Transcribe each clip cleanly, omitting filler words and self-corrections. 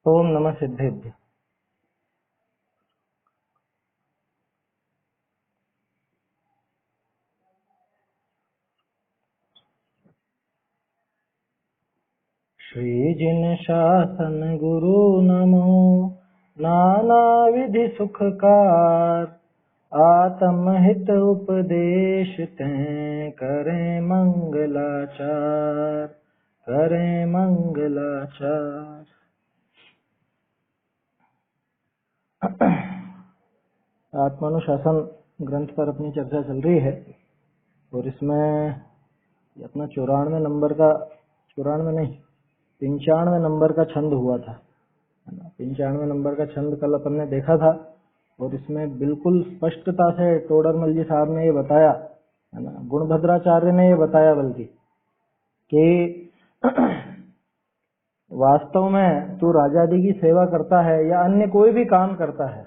ओम नमः सिद्धेभ्य। श्री जिन शासन गुरु नमो, नाना विधि सुखकार, आत्म हित उपदेश तें करें मंगलाचार, करें मंगलाचार। आत्मानुशासन ग्रंथ पर अपनी चर्चा चल रही है और इसमें अपना 94 नंबर का 94 नहीं 95 नंबर का छंद हुआ था, है ना। 95 नंबर का छंद कल अपन ने देखा था और इसमें बिल्कुल स्पष्टता से टोडरमल जी साहब ने ये बताया, है ना, गुणभद्राचार्य ने ये बताया बल्कि कि वास्तव में तू राजादी की सेवा करता है या अन्य कोई भी काम करता है,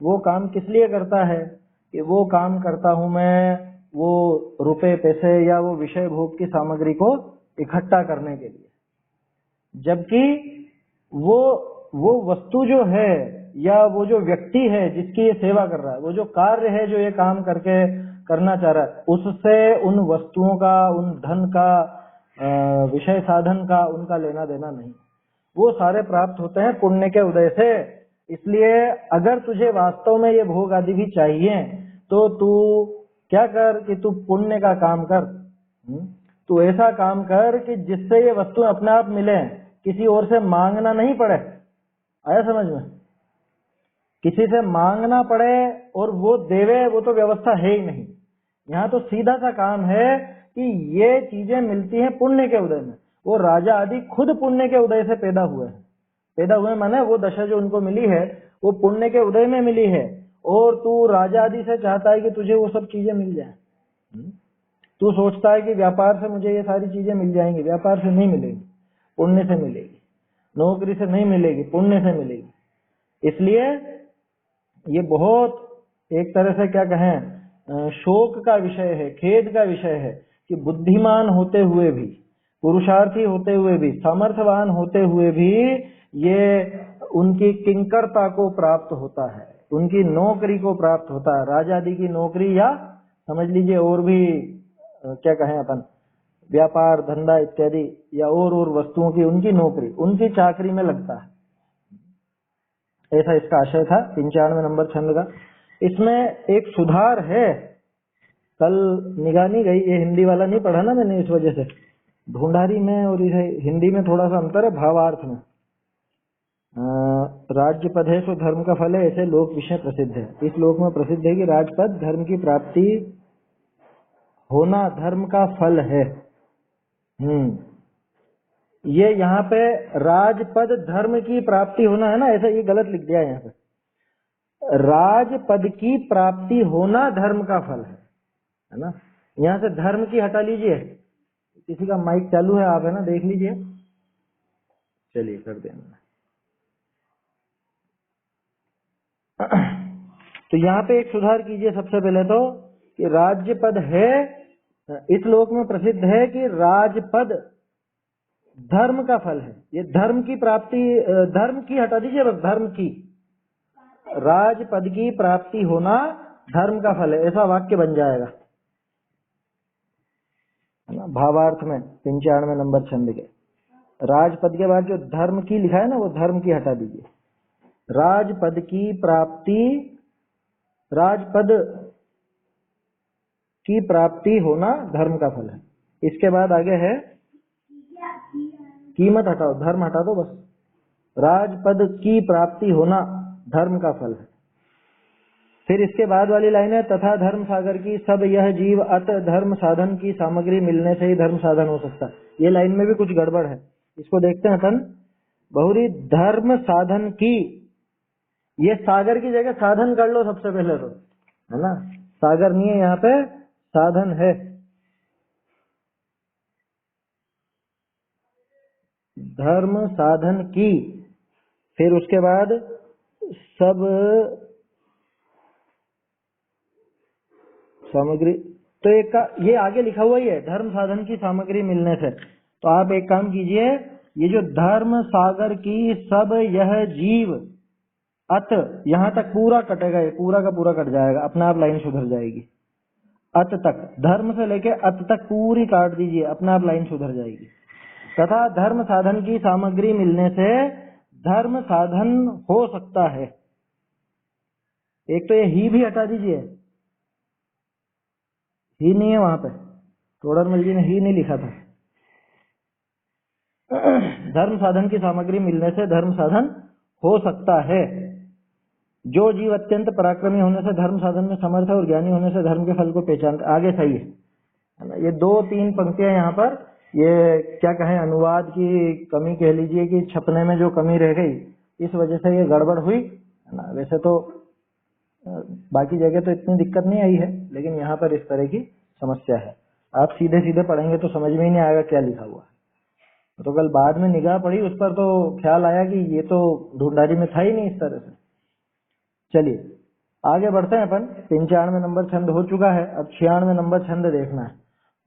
वो काम किस लिए करता है कि वो काम करता हूं मैं वो रुपए पैसे या वो विषय भोग की सामग्री को इकट्ठा करने के लिए, जबकि वो वस्तु जो है या वो जो व्यक्ति है जिसकी ये सेवा कर रहा है, वो जो कार्य है जो ये काम करके करना चाह रहा है, उससे उन वस्तुओं का, उन धन का, विषय साधन का उनका लेना देना नहीं, वो सारे प्राप्त होते हैं पुण्य के उदय से। इसलिए अगर तुझे वास्तव में ये भोग आदि भी चाहिए तो तू क्या कर कि तू पुण्य का काम कर। तू ऐसा काम कर कि जिससे ये वस्तु अपने आप मिले, किसी और से मांगना नहीं पड़े। आया समझ में? किसी से मांगना पड़े और वो देवे, वो तो व्यवस्था है ही नहीं। यहाँ तो सीधा सा काम है कि ये चीजें मिलती हैं पुण्य के उदय में। वो राजा आदि खुद पुण्य के उदय से पैदा हुए हैं। पैदा हुए माने वो दशा जो उनको मिली है वो पुण्य के उदय में मिली है, और तू राजा आदि से चाहता है कि तुझे वो सब चीजें मिल जाए। तू सोचता है कि व्यापार से मुझे ये सारी चीजें मिल जाएंगी, व्यापार से नहीं मिलेगी, पुण्य से मिलेगी। नौकरी से नहीं मिलेगी, पुण्य से मिलेगी। इसलिए ये बहुत एक तरह से क्या कहें, शोक का विषय है, खेद का विषय है कि बुद्धिमान होते हुए भी, पुरुषार्थी होते हुए भी, सामर्थ्यवान होते हुए भी ये उनकी किंकरता को प्राप्त होता है, उनकी नौकरी को प्राप्त होता है, राजा आदि की नौकरी, या समझ लीजिए और भी क्या कहें अपन, व्यापार धंधा इत्यादि या और वस्तुओं की उनकी नौकरी, उनकी चाकरी में लगता है। ऐसा इसका आशय था 95 नंबर छंद का। इसमें एक सुधार है, कल निगाह नहीं गई, ये हिंदी वाला नहीं पढ़ा ना मैंने, इस वजह से ढूंढारी में और हिंदी में थोड़ा सा अंतर है भावार्थ में। राज्य पद है सो धर्म का फल है, ऐसे लोक विषय प्रसिद्ध है। इस लोक में प्रसिद्ध है कि राजपद धर्म की प्राप्ति होना धर्म का फल है। ये यहाँ पे राजपद धर्म की प्राप्ति होना है ना, ऐसा ये गलत लिख दिया यहाँ पे। राजपद की प्राप्ति होना धर्म का फल है ना। यहाँ से धर्म की हटा लीजिए। किसी का माइक चालू है, आप है ना देख लीजिए। चलिए कर देना। तो यहाँ पे एक सुधार कीजिए सबसे पहले तो कि राज्यपद है, इस लोक में प्रसिद्ध है कि राजपद धर्म का फल है। ये धर्म की प्राप्ति, धर्म की हटा दीजिए बस, धर्म की, राजपद की प्राप्ति होना धर्म का फल है, ऐसा वाक्य बन जाएगा, है ना। भावार्थ में 95 नंबर छंद के राजपद के बाद जो धर्म की लिखा है ना, वो धर्म की हटा दीजिए। राजपद की प्राप्ति, राजपद की प्राप्ति होना धर्म का फल है। इसके बाद आगे है कीमत हटाओ, धर्म हटा दो बस। राजपद की प्राप्ति होना धर्म का फल है। फिर इसके बाद वाली लाइन है तथा धर्म सागर की सब यह जीव अत धर्म साधन की सामग्री मिलने से ही धर्म साधन हो सकता है। ये लाइन में भी कुछ गड़बड़ है, इसको देखते हैं अपन। बहुरी धर्म साधन की, ये सागर की जगह साधन कर लो सबसे पहले तो, है ना। सागर नहीं है यहाँ पे, साधन है। धर्म साधन की, फिर उसके बाद सब सामग्री, तो एक का ये आगे लिखा हुआ ही है धर्म साधन की सामग्री मिलने से। तो आप एक काम कीजिए, ये जो धर्म सागर की सब यह जीव अत, यहाँ तक पूरा कटेगा, ये पूरा का पूरा कट जाएगा, अपने आप लाइन सुधर जाएगी। अत तक, धर्म से लेके अत तक पूरी काट दीजिए, अपने आप लाइन सुधर जाएगी। तथा धर्म साधन की सामग्री मिलने से धर्म साधन हो सकता है। एक तो ये ही भी हटा दीजिए, ही नहीं है वहां पे, तोड़रमल जी ने ही नहीं लिखा था। धर्म साधन की सामग्री मिलने से धर्म साधन हो सकता है। जो जीव अत्यंत पराक्रमी होने से धर्म साधन में समर्थ है और ज्ञानी होने से धर्म के फल को पहचानता, आगे सही है ना। ये 2-3 पंक्तियां यहाँ पर, ये क्या कहें, अनुवाद की कमी कह लीजिए कि छपने में जो कमी रह गई, इस वजह से ये गड़बड़ हुई है ना। वैसे तो बाकी जगह तो इतनी दिक्कत नहीं आई है, लेकिन यहाँ पर इस तरह की समस्या है। आप सीधे सीधे पढ़ेंगे तो समझ में ही नहीं आएगा क्या लिखा हुआ है। तो कल बाद में निगाह पड़ी उस पर तो ख्याल आया कि ये तो ढूंढारी में था ही नहीं इस तरह से। चलिए आगे बढ़ते हैं अपन। 95 नंबर छंद हो चुका है, अब 96 नंबर छंद देखना है।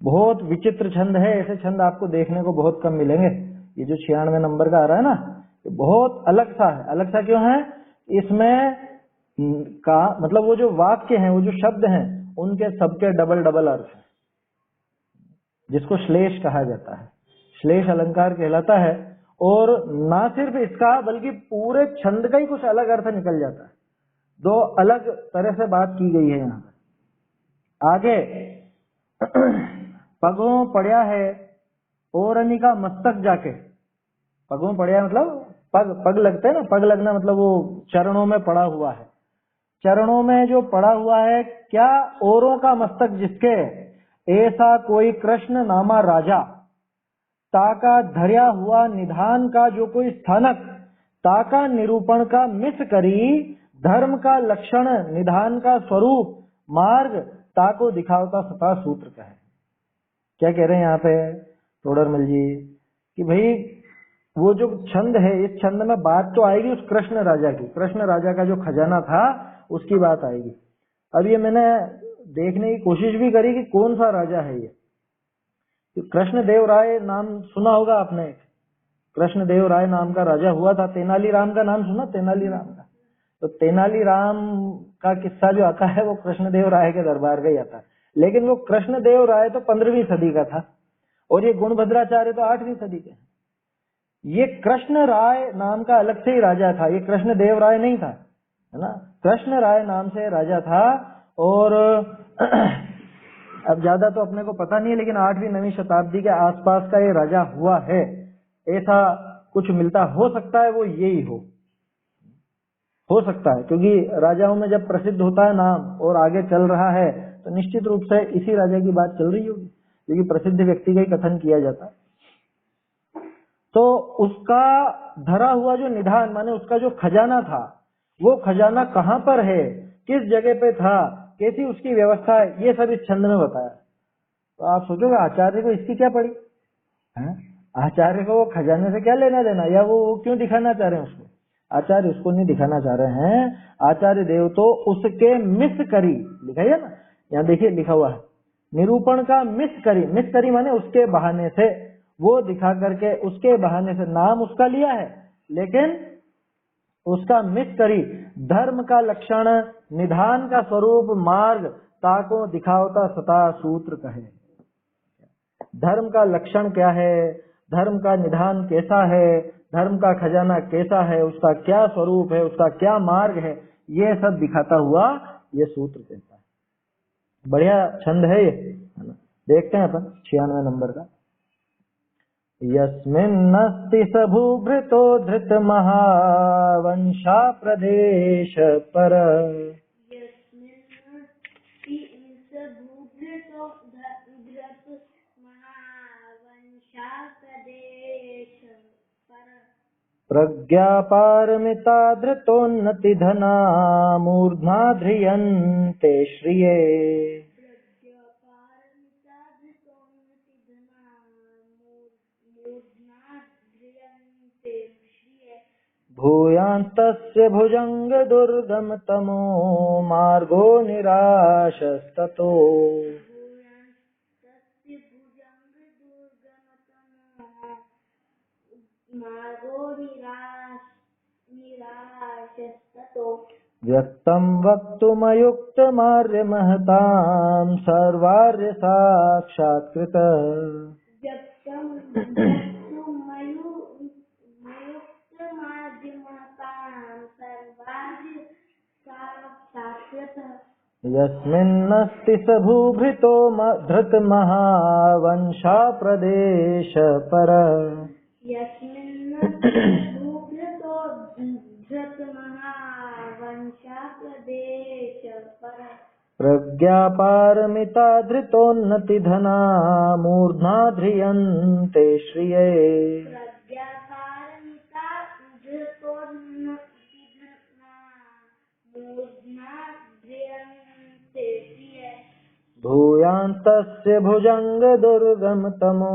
बहुत विचित्र छंद है, ऐसे छंद आपको देखने को बहुत कम मिलेंगे। ये जो 96 नंबर का आ रहा है ना, ये बहुत अलग सा है। अलग सा क्यों है? इसमें का मतलब वो जो वाक्य हैं, वो जो शब्द हैं, उनके सबके डबल डबल अर्थ है, जिसको श्लेष कहा जाता है। श्लेष अलंकार कहलाता है। और ना सिर्फ इसका बल्कि पूरे छंद का ही कुछ अलग अर्थ निकल जाता है। 2 अलग तरह से बात की गई है यहाँ पर। आगे पगों पड़िया है ओरनी का मस्तक जाके। पगों पड़िया मतलब पग लगते हैं ना, पग लगना मतलब वो चरणों में पड़ा हुआ है। चरणों में जो पड़ा हुआ है, क्या औरों का मस्तक जिसके, ऐसा कोई कृष्ण नामा राजा, ताका धर्या हुआ निधान का जो कोई स्थानक, ताका निरूपण का मिस करी, धर्म का लक्षण निधान का स्वरूप, मार्ग ताको दिखावता सता सूत्र का है। क्या कह रहे हैं यहाँ पे तोड़रमल जी कि भाई वो जो छंद है, इस छंद में बात तो आएगी उस कृष्ण राजा की, कृष्ण राजा का जो खजाना था उसकी बात आएगी। अब ये मैंने देखने की कोशिश भी करी कि कौन सा राजा है ये। कृष्ण देव राय नाम सुना होगा आपने, कृष्ण देव राय नाम का राजा हुआ था। तेनालीराम का नाम सुना, तेनालीराम का? तो तेनालीराम का किस्सा जो आता है वो कृष्ण देव राय के दरबार का ही आता है। लेकिन वो कृष्ण देव राय तो 15वीं सदी का था और ये गुणभद्राचार्य तो 8वीं सदी के। ये कृष्ण राय नाम का अलग से ही राजा था, ये कृष्ण देव राय नहीं था, है ना। कृष्ण राय नाम से राजा था। और अब ज्यादा तो अपने को पता नहीं है, लेकिन 8वीं-9वीं शताब्दी के आसपास का ये राजा हुआ है, ऐसा कुछ मिलता। हो सकता है वो यही हो सकता है, क्योंकि राजाओं में जब प्रसिद्ध होता है नाम और आगे चल रहा है तो निश्चित रूप से इसी राजा की बात चल रही होगी, क्योंकि प्रसिद्ध व्यक्ति का ही कथन किया जाता है। तो उसका धरा हुआ जो निधान, माने उसका जो खजाना था, वो खजाना कहाँ पर है, किस जगह पे था, कैसी उसकी व्यवस्था है, ये सब इस छंद में बताया। तो आप सोचोगे आचार्य को इसकी क्या पड़ी है? आचार्य को वो खजाने से क्या लेना देना, या वो क्यों दिखाना चाह रहे हैं उसको? आचार्य उसको नहीं दिखाना चाह रहे हैं। आचार्य देव तो उसके मिस करी, लिखा है ना, यहाँ देखिए लिखा हुआ है, निरूपण का मिस करी माने उसके बहाने से, वो दिखा करके उसके बहाने से नाम उसका लिया है, लेकिन उसका मिस करी, धर्म का लक्षण निधान का स्वरूप, मार्ग ताको दिखावता सता सूत्र कहे। धर्म का लक्षण क्या है, धर्म का निधान कैसा है, धर्म का खजाना कैसा है, उसका क्या स्वरूप है, उसका क्या मार्ग है, ये सब दिखाता हुआ ये सूत्र कहता है। बढ़िया छंद है ये, है ना। देखते हैं अपन 96 नंबर का। यस्मिन्नस्ति स भूभृतो धृत महावंशा प्रदेश पर, प्रज्ञापारमिता धृतोन्नति धना मूर्ध्ना ध्रियन्ते श्रिये, भूयांस्तस्य भुजंग दुर्गम तमो मार्गो निराशस्ततो, मार्गो निराशस्ततो व्यक्तं वक्तुमयुक्तमार्यमहतां सर्वार्य साक्षात्कृत। व्यक्तं वक्तुमयुक्तमार्यमहतां सर्वार्य साक्षात्कृत। यस्मिन्नस्ति स भूभृतो धृतमहावंशा प्रदेश पर। यस्मिन्नस्ति स भूभृतो धृतमहावंशा प्रदेश पर। प्रज्ञापारमिता धृतोन्नतिधना मूर्ध्ना ध्रियन्ते श्रिये। प्रज्ञापारमिता धृतोन्नतिधना मूर्ध्ना ध्रियन्ते श्रिये। भूयान्तस्य भुजङ्गदुर्गमतमो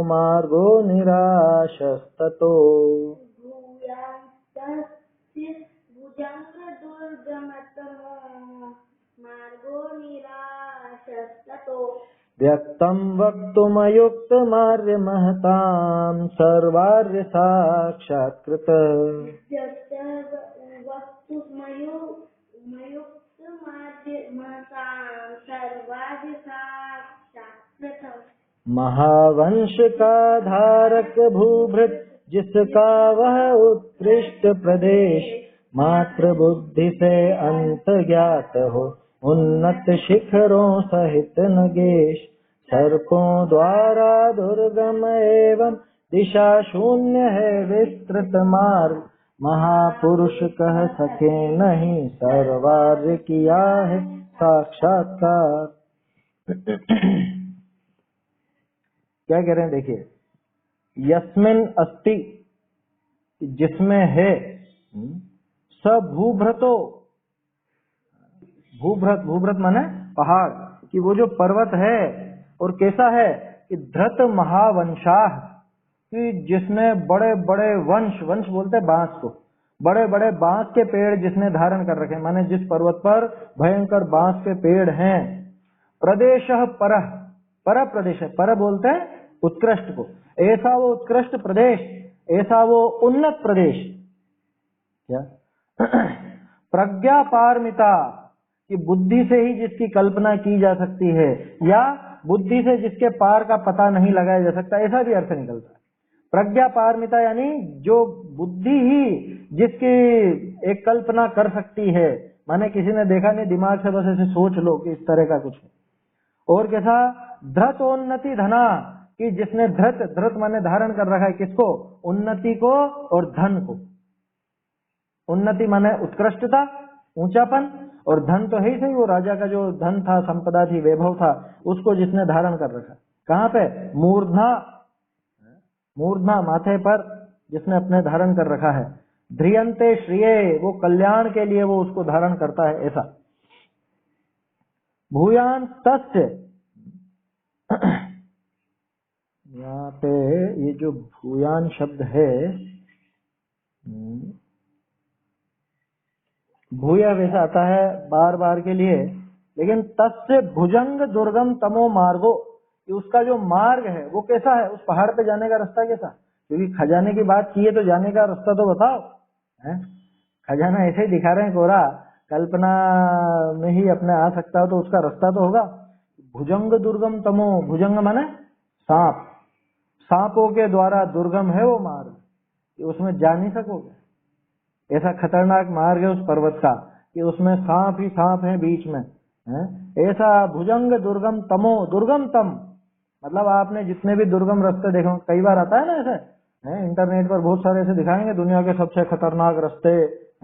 मार्गो निराशस्ततो। भूयान्तस्य भुजङ्गदुर्गमतमो मार्गो निराशस्ततो। व्यक्तं वक्तुमयुक्तमार्यमहतां सर्वार्य साक्षात्कृत। महावंश का धारक भूभृत जिसका वह उत्कृष्ट प्रदेश, मात्र बुद्धि से अंत ज्ञात हो उन्नत शिखरों सहित नगेश। सर्पों द्वारा दुर्गम एवं दिशा शून्य है विस्तृत मार्ग, महापुरुष कह सके नहीं सर्वार्य किया है साक्षात्कार। क्या कह रहे हैं देखिए, यस्मिन अस्ति जिसमें है, स भूभृतो, भूभृत, भूभृत माने पहाड़, कि वो जो पर्वत है और कैसा है कि धृत महावंशाह, कि जिसने बड़े बड़े वंश, वंश बोलते हैं बांस को, बड़े बड़े बांस के पेड़ जिसने धारण कर रखे, माने जिस पर्वत पर भयंकर बांस के पेड़ हैं। प्रदेश पर, पर प्रदेश है, पर बोलते हैं उत्कृष्ट को, ऐसा वो उत्कृष्ट प्रदेश, ऐसा वो उन्नत प्रदेश। क्या प्रज्ञा पारमिता, कि बुद्धि से ही जिसकी कल्पना की जा सकती है या बुद्धि से जिसके पार का पता नहीं लगाया जा सकता, ऐसा भी अर्थ निकलता है। प्रज्ञा पारमिता यानी जो बुद्धि ही जिसकी एक कल्पना कर सकती है, माने किसी ने देखा नहीं, दिमाग से बस ऐसे सोच लो कि इस तरह का कुछ है। और कैसा धृतोन्नति धना, कि जिसने धृत, धृत माने धारण कर रखा है किसको, उन्नति को और धन को। उन्नति माने उत्कृष्टता, ऊंचापन, और धन तो है ही सही, वो राजा का जो धन था, संपदा थी, वैभव था, उसको जिसने धारण कर रखा। कहाँ पे, मूर्धना, मूर्धना माथे पर जिसने अपने धारण कर रखा है। ध्रियंते श्रिये, वो कल्याण के लिए वो उसको धारण करता है, ऐसा। भूयान तस्य, यहाँ पे ये जो भूयान शब्द है, भूया वैसा आता है बार बार के लिए, लेकिन तस्य भुजंग दुर्गम तमो मार्गो, कि उसका जो मार्ग है वो कैसा है, उस पहाड़ पे जाने का रास्ता कैसा। क्योंकि खजाने की बात की है तो जाने का रास्ता तो बताओ, है? खजाना ऐसे ही दिखा रहे हैं कोरा, कल्पना में ही अपने आ सकता हो तो उसका रास्ता तो होगा। भुजंग दुर्गम तमो, भुजंग माने सांप, सांपों के द्वारा दुर्गम है वो मार्ग, कि उसमें जा नहीं सकोगे। ऐसा खतरनाक मार्ग है उस पर्वत का कि उसमें सांप ही सांप है बीच में, है? ऐसा भुजंग दुर्गम तमो, दुर्गम तम मतलब आपने जितने भी दुर्गम रास्ते देखो, कई बार आता है ना ऐसे, है? इंटरनेट पर बहुत सारे ऐसे दिखाएंगे दुनिया के सबसे खतरनाक रास्ते,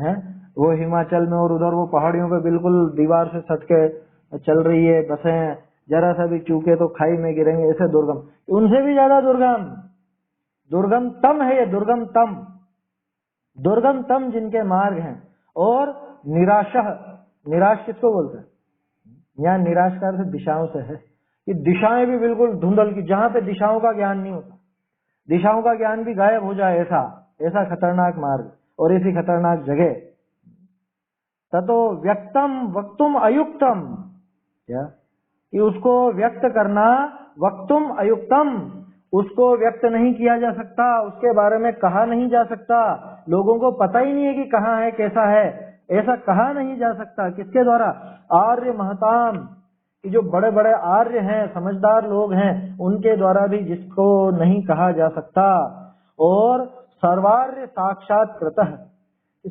हैं? वो हिमाचल में और उधर वो पहाड़ियों पे बिल्कुल दीवार से सट के चल रही है बसें, जरा सा भी चूके तो खाई में गिरेंगे, ऐसे दुर्गम। उनसे भी ज्यादा दुर्गम, दुर्गम तम है ये, दुर्गम तम, दुर्गम तम जिनके मार्ग हैं। और निराशा, निराश किसको बोलते हैं, यहाँ निराश का अर्थ दिशाओं से है, कि दिशाएं भी बिल्कुल धुंधल की, जहां पे दिशाओं का ज्ञान नहीं होता, दिशाओं का ज्ञान भी गायब हो जाए, ऐसा ऐसा खतरनाक मार्ग और ऐसी खतरनाक जगह। ततो व्यक्तम वक्तुम अयुक्तम, क्या कि उसको व्यक्त करना, वक्तुम अयुक्तम, उसको व्यक्त नहीं किया जा सकता, उसके बारे में कहा नहीं जा सकता, लोगों को पता ही नहीं है कि कहाँ है, कैसा है, ऐसा कहा नहीं जा सकता। किसके द्वारा? आर्य महताम, कि जो बड़े बड़े आर्य हैं, समझदार लोग हैं, उनके द्वारा भी जिसको नहीं कहा जा सकता। और सर्वार्य साक्षात्कृतः,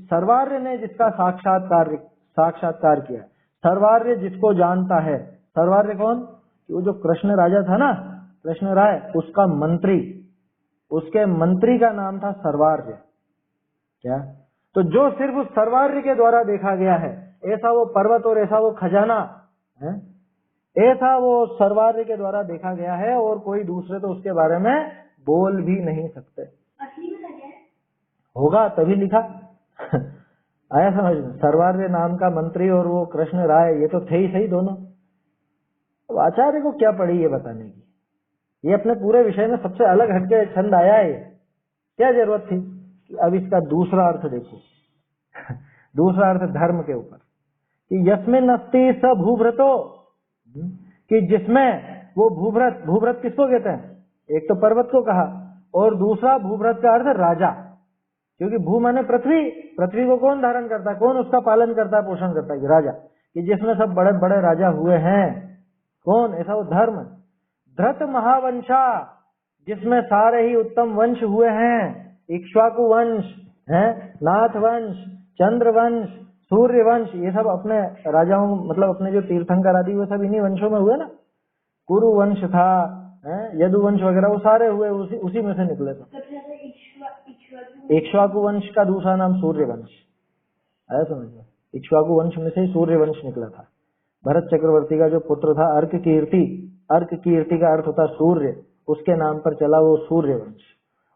सर्वार्य ने जिसका साक्षात्कार किया, सर्वार्य जिसको जानता है। सर्वार्य कौन? वो जो कृष्ण राजा था ना, कृष्ण राय, उसका मंत्री, उसके मंत्री का नाम था सर्वार्य। क्या? तो जो सिर्फ उस सर्वार्य के द्वारा देखा गया है, ऐसा वो पर्वत और ऐसा वो खजाना है, ऐसा वो सर्वार्य के द्वारा देखा गया है, और कोई दूसरे तो उसके बारे में बोल भी नहीं सकते। असली में लगे होगा तभी लिखा। आया समझ में? सर्वार्य नाम का मंत्री और वो कृष्ण राय, ये तो थे ही सही दोनों। अब आचार्य को क्या पड़ी ये बताने की? ये अपने पूरे विषय में सबसे अलग हटके छंद आया है, क्या जरूरत थी? अब इसका दूसरा अर्थ देखो। दूसरा अर्थ धर्म के ऊपर, कि यस्मिन् अस्ति स भूभृतो, कि जिसमें वो भूभृत, भूभृत किसको कहते हैं? एक तो पर्वत को कहा, और दूसरा भूभृत का अर्थ राजा, क्योंकि भू माने पृथ्वी, पृथ्वी को कौन धारण करता है, कौन उसका पालन करता है, पोषण करता है? राजा। कि जिसमें सब बड़े बड़े राजा हुए हैं, कौन? ऐसा वो धर्म। धृत महावंशा, जिसमें सारे ही उत्तम वंश हुए हैं, इक्ष्वाकु वंश है, नाथ वंश, चंद्र वंश, सूर्य वंश, ये सब अपने राजाओं, मतलब अपने जो तीर्थंकर आदि, वो सब इन्हीं वंशों में हुए ना। कुरु वंश था, यदु वंश वगैरह, वो सारे हुए उसी में से निकले थे। इक्ष्वाकु वंश का दूसरा नाम सूर्य वंश है, समझ लो। इक्ष्वाकु वंश में से सूर्य वंश निकला था। भरत चक्रवर्ती का जो पुत्र था अर्क कीर्ति, अर्क कीर्ति का अर्थ होता सूर्य, उसके नाम पर चला वो सूर्य वंश।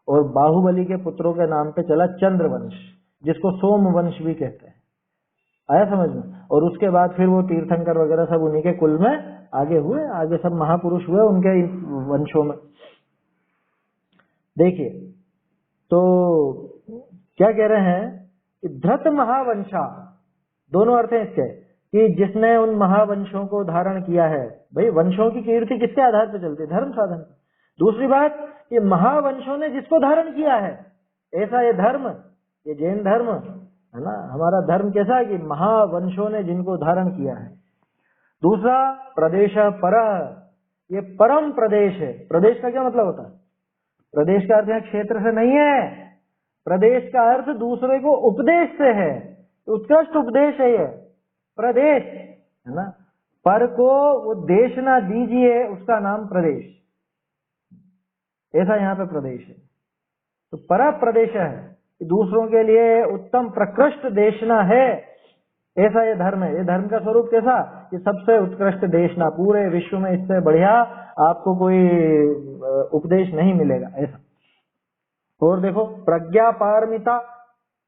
और बाहुबली के पुत्रों के नाम पे चला चंद्र वंश, जिसको सोम वंश भी कहते हैं। आया समझ में? और उसके बाद फिर वो तीर्थंकर वगैरह सब उन्हीं के कुल में आगे हुए, आगे सब महापुरुष हुए उनके वंशों में। देखिए, तो क्या कह रहे हैं कि धृत महावंशा, दोनों अर्थ हैं इसके, कि जिसने उन महावंशों को धारण किया है। भाई वंशों की कीर्ति किसके आधार पर चलती है? धर्म साधन। दूसरी बात, ये महावंशों ने जिसको धारण किया है, ऐसा ये धर्म, ये जैन धर्म है ना, हमारा धर्म कैसा है कि महावंशों ने जिनको धारण किया है। दूसरा, प्रदेश पर, ये परम प्रदेश है। प्रदेश का क्या मतलब होता है? प्रदेश का अर्थ यहाँ क्षेत्र से नहीं है, प्रदेश का अर्थ दूसरे को उपदेश से है, उत्कृष्ट उपदेश है ये प्रदेश, है ना। पर को वो देश ना दीजिए, उसका नाम प्रदेश, ऐसा यहाँ पे प्रदेश है। तो पर प्रदेश है, दूसरों के लिए उत्तम प्रकृष्ट देशना है, ऐसा ये धर्म है। ये धर्म का स्वरूप कैसा? कि सबसे उत्कृष्ट देशना, पूरे विश्व में इससे बढ़िया आपको कोई उपदेश नहीं मिलेगा, ऐसा। और देखो, प्रज्ञा पारमिता,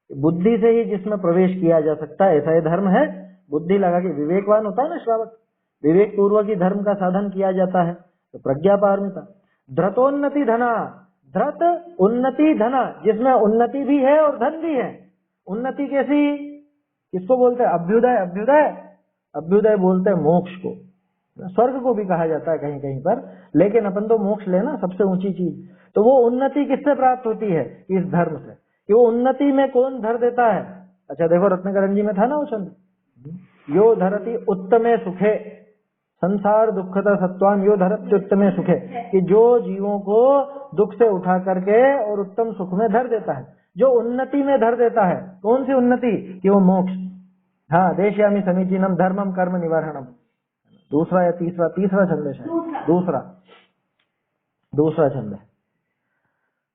बुद्धि से ही जिसमें प्रवेश किया जा सकता है, ऐसा ये धर्म है। बुद्धि लगा के, विवेकवान होता है ना श्रावक, विवेक पूर्वक ही धर्म का साधन किया जाता है, तो प्रज्ञा पारमिता। धृतोन्नति धना, धृत उन्नति धना, जिसमें उन्नति भी है और धन भी है। उन्नति कैसी? किसको बोलते हैं? अभ्युदय। अभ्युदय, अभ्युदय बोलते हैं मोक्ष को, स्वर्ग को भी कहा जाता है कहीं कहीं पर, लेकिन अपन तो मोक्ष लेना सबसे ऊंची चीज। तो वो उन्नति किससे प्राप्त होती है? इस धर्म से। कि वो उन्नति में कौन धर देता है? अच्छा देखो, रत्नकरण जी में था ना वो छंद, यो धरती उत्तमे सुखे संसार दुखता सत्वान यो धरती उत्तमे सुखे, कि जो जीवों को दुख से उठा करके और उत्तम सुख में धर देता है, जो उन्नति में धर देता है। कौन सी उन्नति? कि वो मोक्ष। हाँ, देशयामि समीचीनम धर्मम कर्म निवारणम, दूसरा या तीसरा छंद है, दूसरा छंद है।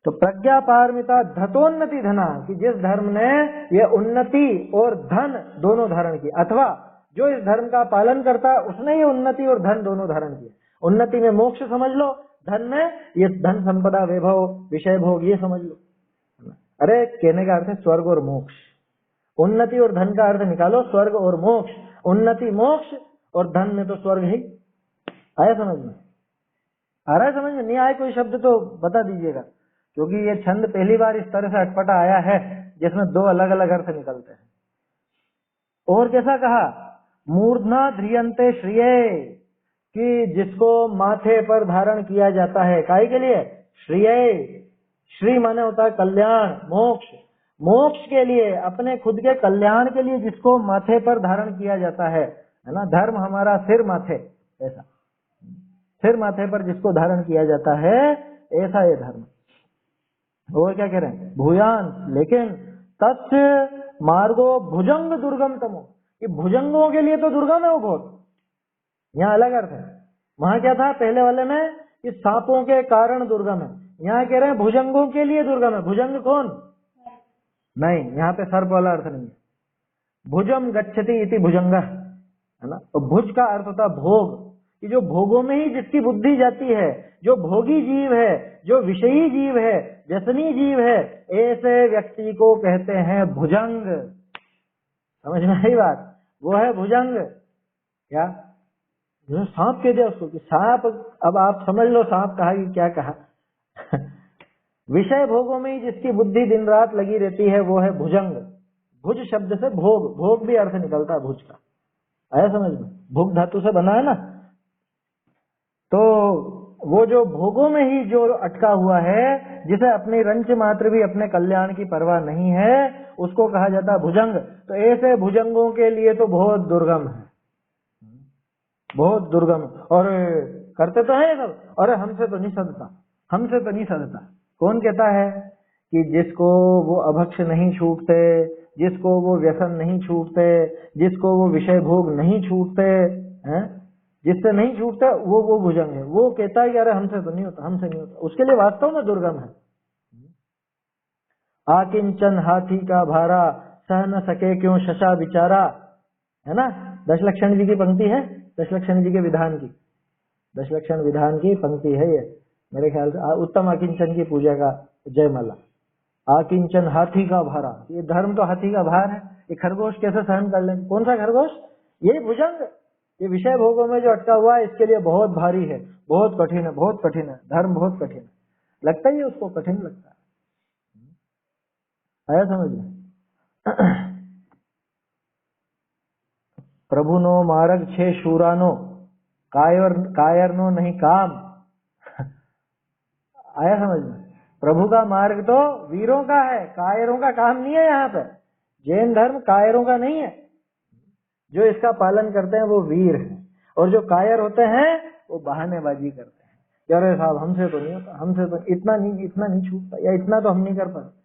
तो प्रज्ञा पारमिता धतोन्नति धना, कि जिस धर्म ने ये उन्नति और धन दोनों धारण की, अथवा जो इस धर्म का पालन करता है उसने ये उन्नति और धन दोनों धारण किए। उन्नति में मोक्ष समझ लो, धन में ये धन संपदा, वैभव, विषय भोग, ये समझ लो। अरे कहने का अर्थ है स्वर्ग और मोक्ष। उन्नति और धन का अर्थ निकालो, स्वर्ग और मोक्ष। उन्नति मोक्ष और धन में तो स्वर्ग है। आया समझ में? आ रहा है समझ में? नहीं आए कोई शब्द तो बता दीजिएगा, क्योंकि ये छंद पहली बार इस तरह से अटपटा आया है जिसमें दो अलग अलग अर्थ निकलते हैं। और कैसा कहा? मूर्धना ध्रियंते श्रिये, कि जिसको माथे पर धारण किया जाता है, काहे के लिए? श्रिये, श्री माने होता है कल्याण, मोक्ष। मोक्ष के लिए, अपने खुद के कल्याण के लिए जिसको माथे पर धारण किया जाता है ना, धर्म हमारा सिर माथे, ऐसा सिर माथे पर जिसको धारण किया जाता है, ऐसा ये धर्म। और क्या कह रहे हैं, भूयान, लेकिन तत् मार्गो भुजंग दुर्गम तमो, ये भुजंगों के लिए तो दुर्गम है वो बहुत, यहाँ अलग अर्थ है। वहां क्या था पहले वाले में, कि सांपों के कारण दुर्गम है, यहाँ कह रहे हैं भुजंगों के लिए दुर्गम है। भुजंग कौन, नहीं, यहाँ पे सर्प वाला अर्थ नहीं है। भुजम गच्छति इति भुजंग, है ना। तो भुज का अर्थ होता है भोग, कि जो भोगों में ही जिसकी बुद्धि जाती है, जो भोगी जीव है, जो विषयी जीव है, व्यसनी जीव है, ऐसे व्यक्ति को कहते हैं भुजंग। समझ में आई बात, वो है भुजंग। क्या सांप कह दिया उसको, कि सांप, अब आप समझ लो सांप कहा कि क्या कहा। विषय भोगों में ही जिसकी बुद्धि दिन रात लगी रहती है, वो है भुजंग। भुज शब्द से भोग, भोग भी अर्थ निकलता है भुज का, आया समझ में, भुग धातु से बना है ना। तो वो जो भोगों में ही जो अटका हुआ है, जिसे अपनी रंच मात्र भी अपने कल्याण की परवाह नहीं है, उसको कहा जाता है भुजंग। तो ऐसे भुजंगों के लिए तो बहुत दुर्गम है, बहुत दुर्गम। और करते तो है सब, अरे हमसे तो नहीं सदता, हमसे तो नहीं सदता। कौन कहता है कि जिसको वो अभक्ष नहीं छूटते, जिसको वो व्यसन नहीं छूटते, जिसको वो विषय भोग नहीं छूटते हैं, जिससे नहीं छूटता वो भुजंग है। वो कहता है कि अरे हमसे तो नहीं होता, हमसे नहीं होता, उसके लिए वास्तव में दुर्गम है। आकिंचन हाथी का भारा, सह न सके क्यों शशा बिचारा, है ना। दशलक्षण जी की पंक्ति है, दशलक्षण जी के विधान की, दशलक्षण विधान की पंक्ति है ये, मेरे ख्याल से उत्तम आकिंचन की पूजा का जयमाला। आकिंचन हाथी का भारा, ये धर्म तो हाथी का भार है, ये खरगोश कैसे सहन कर लेंगे। कौन सा खरगोश, ये भुजंग, ये विषय भोगों में जो अटका हुआ है, इसके लिए बहुत भारी है, बहुत कठिन है, बहुत कठिन है, धर्म बहुत कठिन है, लगता ही उसको कठिन लगता है। आया समझ में। प्रभु नो मार्ग छे शूरानो, कायर नो नहीं काम। आया समझ में। प्रभु का मार्ग तो वीरों का है, कायरों का काम नहीं है। यहाँ पे जैन धर्म कायरों का नहीं है, जो इसका पालन करते हैं वो वीर हैं, और जो कायर होते हैं वो बहानेबाजी करते हैं, अरे साहब हमसे तो नहीं होता, हमसे तो इतना नहीं छूटता, या इतना तो हम नहीं कर पाते।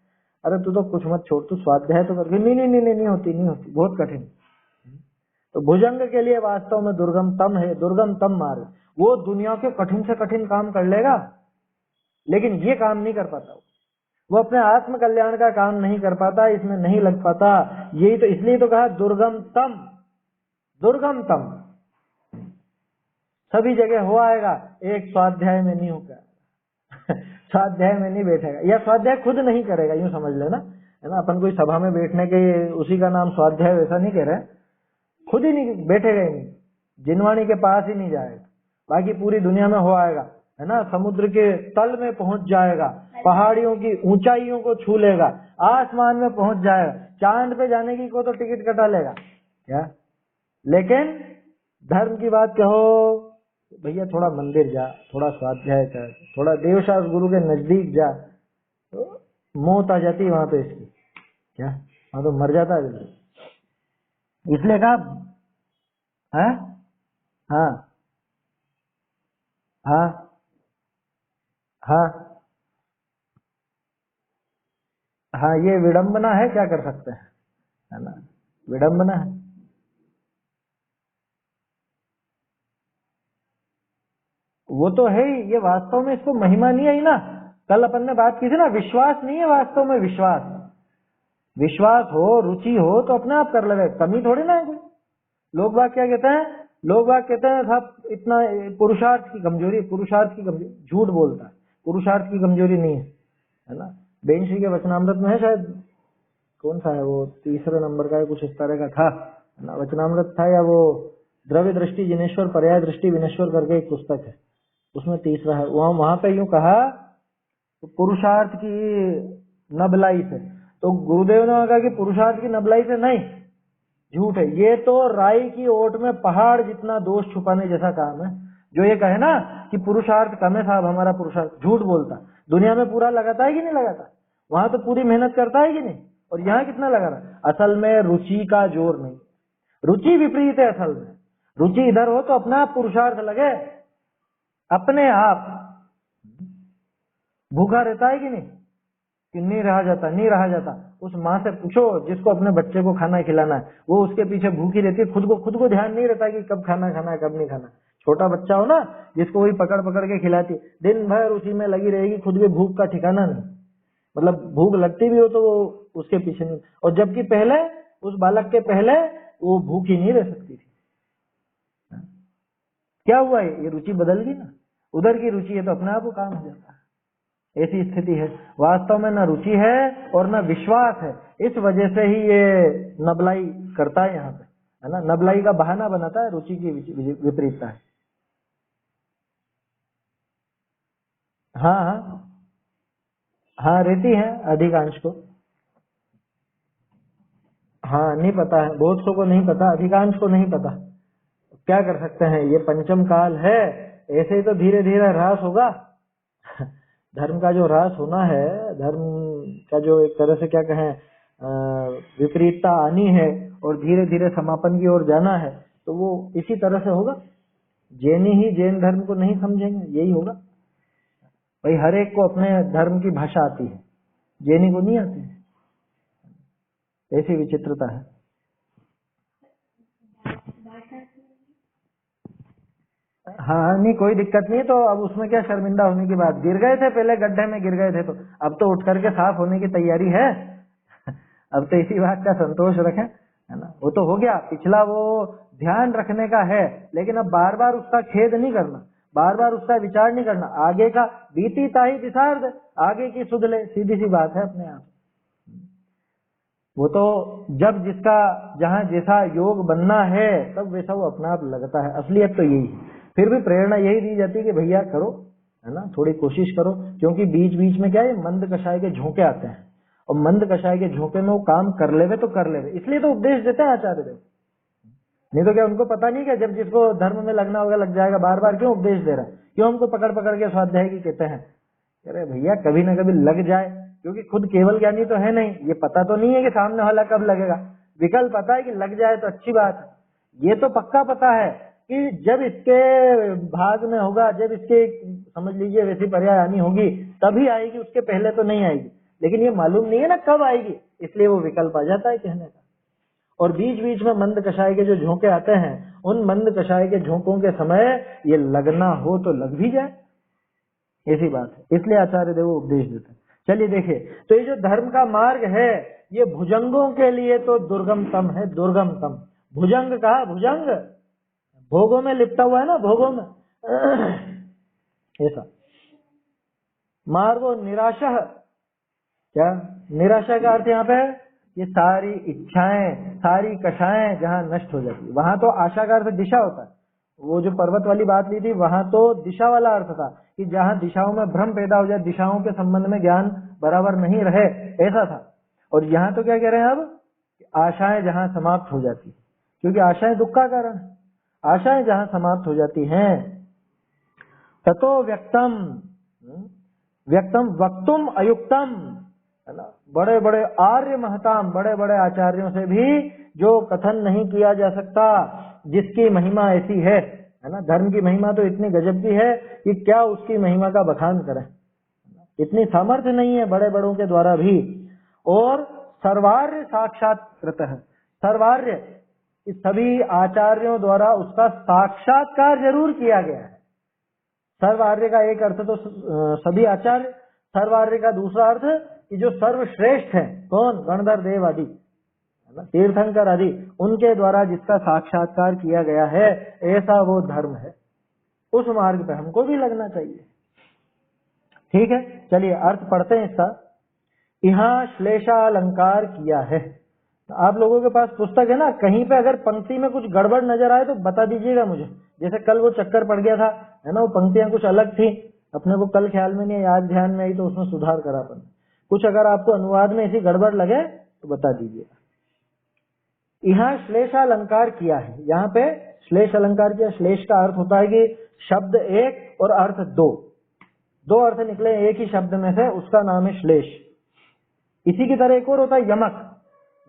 अरे तू तो कुछ मत छोड़, तू स्वाध्याय तो कर, नहीं होती, बहुत कठिन। तो भुजंग के लिए वास्तव में दुर्गमतम है, दुर्गमतम मार्ग। वो दुनिया के कठिन से कठिन काम कर लेगा, लेकिन ये काम नहीं कर पाता। वो अपने आत्म कल्याण का काम नहीं कर पाता, इसमें नहीं लग पाता। यही तो, इसलिए तो कहा दुर्गमतम, दुर्गमतम। सभी जगह हो आएगा, एक स्वाध्याय में नहीं होगा। स्वाध्याय में नहीं बैठेगा, या स्वाध्याय खुद नहीं करेगा, यूं समझ लेना, है ना। अपन कोई सभा में बैठने के उसी का नाम स्वाध्याय, वैसा नहीं कह रहे, खुद ही नहीं बैठेगा, ही नहीं, जिनवाणी के पास ही नहीं जाएगा, बाकी पूरी दुनिया में हो आएगा, है ना। समुद्र के तल में पहुंच जाएगा, पहाड़ियों की ऊंचाइयों को छू लेगा, आसमान में पहुंच जाएगा, चांद पे जाने की को तो टिकट कटा लेगा क्या। लेकिन धर्म की बात कहो, भैया थोड़ा मंदिर जा, थोड़ा स्वाध्याय कर, थोड़ा देवशास्त्र गुरु के नजदीक जा, तो मौत आ जाती है वहां पे इसकी, क्या वहां तो मर जाता है बिल्कुल। इसलिए कहा है, हाँ हाँ हाँ हाँ, ये विडंबना है, क्या कर सकते हैं, है ना, विडंबना है। वो तो है ही, ये वास्तव में इसको महिमा नहीं आई ना। कल अपन ने बात की थी ना, विश्वास नहीं है वास्तव में। विश्वास हो, रुचि हो तो अपने आप कर लगे, कमी थोड़ी ना है कोई। लोग बाग क्या कहते हैं, लोग बाग कहते हैं साहब इतना पुरुषार्थ की कमजोरी, पुरुषार्थ की कमजोरी, झूठ बोलता है, पुरुषार्थ की कमजोरी नहीं है ना। बेन श्री के वचनामृत में है शायद, कौन सा है वो, तीसरे नंबर का है, कुछ इस तरह का था ना, वचनामृत था, या वो द्रव्य दृष्टि जिनेश्वर पर्याय दृष्टि विनेश्वर करके एक पुस्तक है, उसमें तीसरा है। वहां पे यूं कहा पुरुषार्थ की नबलाई से, तो गुरुदेव ने कहा कि पुरुषार्थ की नबलाई से नहीं, झूठ है ये तो। राई की ओट में पहाड़ जितना दोष छुपाने जैसा काम है। जो ये कहे ना कि पुरुषार्थ कम है साहब, हमारा पुरुषार्थ, झूठ बोलता। दुनिया में पूरा लगाता है कि नहीं लगाता? वहां तो पूरी मेहनत करता है कि नहीं? और यहाँ कितना लगा रहा? असल में रुचि का जोर नहीं, रुचि विपरीत है। असल में रुचि इधर हो तो अपना आप पुरुषार्थ लगे, अपने आप। भूखा रहता है कि नहीं? कि नहीं रहा जाता, नहीं रहा जाता। उस माँ से पूछो जिसको अपने बच्चे को खाना खिलाना है, वो उसके पीछे भूखी रहती है, खुद को ध्यान नहीं रहता कि कब खाना खाना है कब नहीं खाना। छोटा बच्चा हो ना, जिसको वही पकड़ पकड़ के खिलाती, दिन भर उसी में लगी रहेगी, खुद भी भूख का ठिकाना नहीं। मतलब भूख लगती भी हो तो वो उसके पीछे नहीं। और जबकि पहले उस बालक के पहले वो भूखी नहीं रह सकती थी। क्या हुआ? ये रुचि बदल गई ना, उधर की रुचि है तो अपने आप वो काम हो जाता है। ऐसी स्थिति है। वास्तव में न रुचि है और न विश्वास है, इस वजह से ही ये नबलाई करता है यहाँ पे, है ना। नबलाई का बहाना बनाता है, रुचि की विपरीतता है। हाँ हाँ हाँ, रहती है अधिकांश को। हाँ, नहीं पता है, बहुत सौ को नहीं पता, अधिकांश को नहीं पता। क्या कर सकते हैं, ये पंचम काल है, ऐसे ही तो धीरे धीरे ह्रास होगा। धर्म का जो ह्रास होना है, धर्म का जो एक तरह से क्या कहें विपरीतता आनी है और धीरे धीरे समापन की ओर जाना है, तो वो इसी तरह से होगा। जैनी ही जैन धर्म को नहीं समझेंगे, यही होगा भाई। हर एक को अपने धर्म की भाषा आती है, जैनी को नहीं आती है। ऐसी विचित्रता है। हाँ, नहीं कोई दिक्कत नहीं, तो अब उसमें क्या शर्मिंदा होने की बात। गिर गए थे पहले, गड्ढे में गिर गए थे, तो अब तो उठ करके साफ होने की तैयारी है। अब तो इसी बात का संतोष रखें, है ना। वो तो हो गया, पिछला वो ध्यान रखने का है, लेकिन अब बार बार उसका खेद नहीं करना, बार बार उसका विचार नहीं करना। आगे का बीती ताही दिशार्थ, आगे की सुध ले, सीधी सी बात है अपने आप। वो तो जब जिसका जहाँ जैसा योग बनना है तब वैसा वो अपना आप लगता है। असलियत तो यही है। फिर भी प्रेरणा यही दी जाती है कि भैया करो, है ना, थोड़ी कोशिश करो, क्योंकि बीच बीच में क्या है, मंद कषाय के झोंके आते हैं, और मंद कषाय के झोंके में वो काम कर लेवे तो कर लेवे। इसलिए तो उपदेश देते हैं आचार्य देव, नहीं तो क्या उनको पता नहीं क्या जब जिसको धर्म में लगना होगा लग जाएगा। बार बार क्यों उपदेश दे रहा है, क्यों हमको पकड़ पकड़ के स्वाध्याय की कहते हैं? अरे भैया कभी ना कभी लग जाए, क्योंकि खुद केवल ज्ञानी तो है नहीं, ये पता तो नहीं है कि सामने वाला कब लगेगा। विकल्प पता है कि लग जाए तो अच्छी बात है। ये तो पक्का पता है कि जब इसके भाग में होगा, जब इसके समझ लीजिए वैसी पर्याय आनी होगी तभी आएगी, उसके पहले तो नहीं आएगी। लेकिन ये मालूम नहीं है ना कब आएगी, इसलिए वो विकल्प आ जाता है कहने का। और बीच बीच में मंद कषाय के जो झोंके आते हैं, उन मंद कषाय के झोंकों के समय ये लगना हो तो लग भी जाए, ऐसी बात है। इसलिए आचार्य देव उपदेश देते हैं। चलिए देखिए, तो ये जो धर्म का मार्ग है ये भुजंगों के लिए तो दुर्गमतम है, दुर्गमतम। भुजंग कहा, भुजंग भोगों में लिपटा हुआ है ना, भोगों में ऐसा मार्गो निराशा। क्या निराशा का अर्थ यहाँ पे है? ये सारी इच्छाएं, सारी कषाएं जहाँ नष्ट हो जाती है। वहां तो आशा का अर्थ दिशा होता है। वो जो पर्वत वाली बात ली थी वहां तो दिशा वाला अर्थ था कि जहाँ दिशाओं में भ्रम पैदा हो जाए, दिशाओं के संबंध में ज्ञान बराबर नहीं रहे, ऐसा था। और यहाँ तो क्या कह रहे हैं अब, आशाएं जहाँ समाप्त हो जाती, क्योंकि आशाएं दुख का कारण है। आशाएं जहाँ समाप्त हो जाती हैं, ततो व्यक्तम व्यक्तम वक्तुम अयुक्तम, है ना। बड़े बड़े आर्य महताम, बड़े बड़े आचार्यों से भी जो कथन नहीं किया जा सकता, जिसकी महिमा ऐसी है ना। धर्म की महिमा तो इतनी गजब की है कि क्या उसकी महिमा का बखान करें, इतनी सामर्थ्य नहीं है बड़े बड़ों के द्वारा भी। और सर्वार्य साक्षात्कृत है, सर्वार्य इस सभी आचार्यों द्वारा उसका साक्षात्कार जरूर किया गया है। सर्वार्य का एक अर्थ तो सभी आचार्य, सर्वार्य का दूसरा अर्थ कि जो सर्वश्रेष्ठ है, कौन? गणधर देव आदि, तीर्थंकर आदि, उनके द्वारा जिसका साक्षात्कार किया गया है, ऐसा वो धर्म है। उस मार्ग पे हमको भी लगना चाहिए। ठीक है, चलिए अर्थ पढ़ते हैं इसका। यहाँ श्लेषालंकार किया है। आप लोगों के पास पुस्तक है ना, कहीं पे अगर पंक्ति में कुछ गड़बड़ नजर आए तो बता दीजिएगा मुझे। जैसे कल वो चक्कर पड़ गया था, है ना, वो पंक्तियां कुछ अलग थी, अपने को कल ख्याल में नहीं, आज ध्यान में आई, तो उसमें सुधार करा अपन। कुछ अगर आपको अनुवाद में ऐसी गड़बड़ लगे तो बता दीजिएगा। यहाँ श्लेष अलंकार किया है, यहाँ पे श्लेष अलंकार किया। श्लेष का अर्थ होता है कि शब्द एक और अर्थ दो, दो अर्थ निकले एक ही शब्द में से, उसका नाम है श्लेष। इसी की तरह एक और होता है यमक,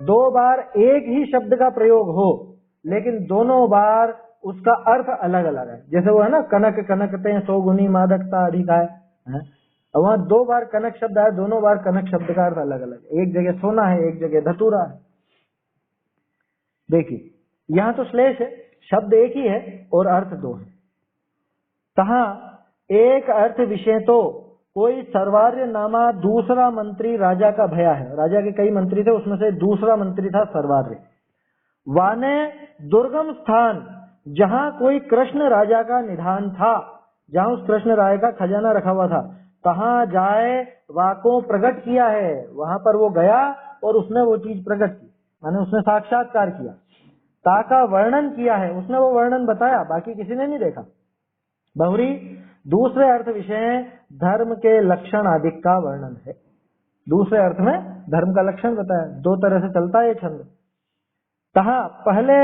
दो बार एक ही शब्द का प्रयोग हो लेकिन दोनों बार उसका अर्थ अलग अलग है। जैसे वो है ना कनक कनकते सौगुनी मादकता अधिकाय है, वहां दो बार कनक शब्द आया, दोनों बार कनक शब्द का अर्थ अलग अलग है, एक जगह सोना है एक जगह धतूरा है। देखिए यहाँ तो श्लेष है, शब्द एक ही है और अर्थ दो है। कहा एक अर्थ विषय तो कोई सर्वार्य नामा दूसरा मंत्री राजा का भया है, राजा के कई मंत्री थे उसमें से दूसरा मंत्री था सर्वार्य। वाने दुर्गम स्थान जहां कोई कृष्ण राजा का निधान था, जहां उस कृष्ण राय का खजाना रखा हुआ था, कहाँ जाए वाको प्रकट किया है, वहां पर वो गया और उसने वो चीज प्रकट की, माने उसने साक्षात्कार किया। ताका वर्णन किया है, उसने वो वर्णन बताया, बाकी किसी ने नहीं देखा। बहुरी दूसरे अर्थ विषय धर्म के लक्षण आदि का वर्णन है, दूसरे अर्थ में धर्म का लक्षण बताया। दो तरह से चलता है ये छंद। कहा पहले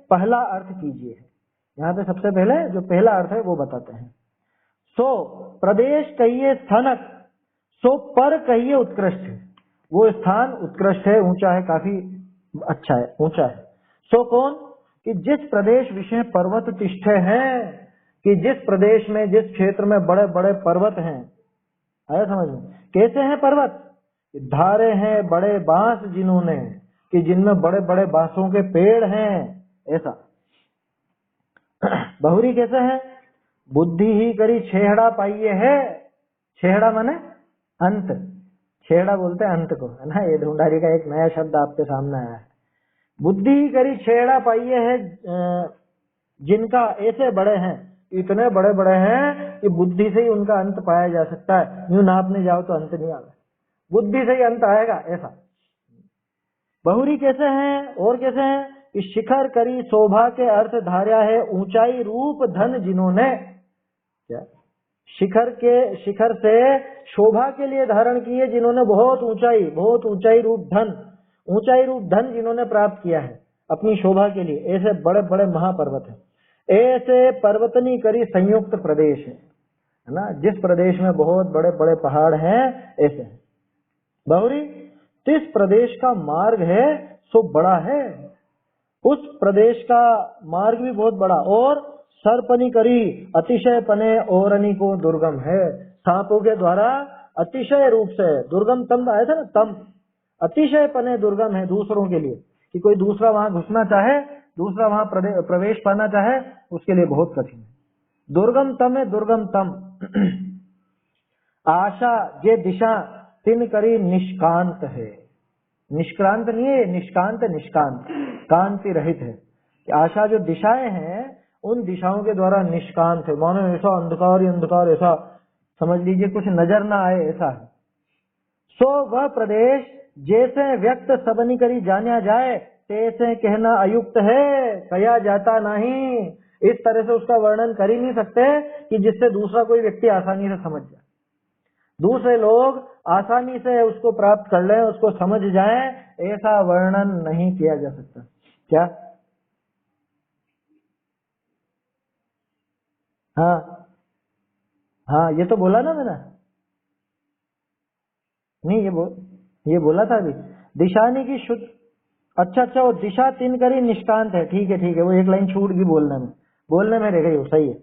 पहला अर्थ कीजिए, यहाँ पे सबसे पहले जो पहला अर्थ है वो बताते हैं। सो प्रदेश कहिए स्थानक, सो पर कहिए उत्कृष्ट है, वो स्थान उत्कृष्ट है, ऊंचा है, काफी अच्छा है, ऊंचा है। सो कौन कि जिस प्रदेश विषय पर्वत तिष्ठे हैं, कि जिस प्रदेश में जिस क्षेत्र में बड़े बड़े पर्वत हैं, आया समझ में? कैसे हैं पर्वत? धारे हैं बड़े बांस जिन्होंने, कि जिनमें बड़े बड़े बांसों के पेड़ हैं, ऐसा। बहुरी कैसे है? बुद्धि ही करी छेहड़ा पाइये है, छेहड़ा माने अंत, छेहड़ा बोलते हैं अंत को, है ना, ये ढूंढारी का एक नया शब्द आपके सामने आया है। बुद्धि ही करी छेहड़ा पाइये है जिनका ऐसे बड़े हैं, इतने बड़े बड़े हैं कि बुद्धि से ही उनका अंत पाया जा सकता है, यूं नापने जाओ तो अंत नहीं आएगा, बुद्धि से ही अंत आएगा, ऐसा। बहुरी कैसे हैं और कैसे हैं कि शिखर करी शोभा के अर्थ धार्या है, ऊंचाई रूप धन जिन्होंने, क्या शिखर से शोभा के लिए धारण किए जिन्होंने बहुत ऊंचाई रूप धन जिन्होंने प्राप्त किया है अपनी शोभा के लिए, ऐसे बड़े बड़े महापर्वत हैं। ऐसे पर्वतनी करी संयुक्त प्रदेश है ना, जिस प्रदेश में बहुत बड़े बड़े पहाड़ हैं ऐसे है। बहुरी जिस प्रदेश का मार्ग है सो बड़ा है, उस प्रदेश का मार्ग भी बहुत बड़ा, और सर्पनी करी अतिशय पने औरनी को दुर्गम है, सांपों के द्वारा अतिशय रूप से दुर्गम, तम आया था ना, तम अतिशय पने दुर्गम है दूसरों के लिए, कि कोई दूसरा वहां घुसना चाहे, दूसरा वहां प्रवेश पाना चाहे, उसके लिए बहुत कठिन है। दुर्गम तम है, दुर्गम तम। आशा जे दिशा तिन करी निष्कांत है, निष्क्रांत नहीं है, निष्कांत कांति रहित है। आशा जो दिशाएं हैं उन दिशाओं के द्वारा निष्कांत है, मानो ऐसा अंधकार ही अंधकार, ऐसा समझ लीजिए कुछ नजर ना आए, ऐसा है। सो वह प्रदेश जैसे व्यक्त सबनी करी जाना जाए, तैसे कहना अयुक्त है, कहा जाता नहीं। इस तरह से उसका वर्णन कर ही नहीं सकते कि जिससे दूसरा कोई व्यक्ति आसानी से समझ जाए, दूसरे लोग आसानी से उसको प्राप्त कर लें, उसको समझ जाएं, ऐसा वर्णन नहीं किया जा सकता। क्या? हाँ, ये तो बोला ना मैंने, नहीं ये बोला था अभी, दिशानी की शुद्ध, अच्छा वो दिशा तीन करी निष्कांत है, ठीक है, वो एक लाइन छूट गई बोलने में रह गई, वो सही है।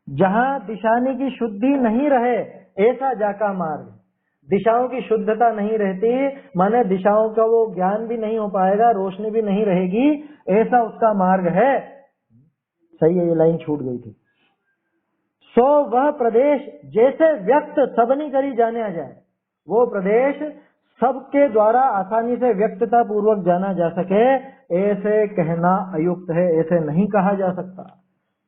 जहाँ दिशानी की शुद्धि नहीं रहे ऐसा जाका मार्ग, दिशाओं की शुद्धता नहीं रहती, माने दिशाओं का वो ज्ञान भी नहीं हो पाएगा, रोशनी भी नहीं रहेगी, ऐसा उसका मार्ग है। सही है, ये लाइन छूट गई थी। सो वह प्रदेश जैसे व्यक्त सबनी करी जाने आ जाए, वो प्रदेश सबके द्वारा आसानी से व्यक्तता पूर्वक जाना जा सके, ऐसे कहना अयुक्त है, ऐसे नहीं कहा जा सकता।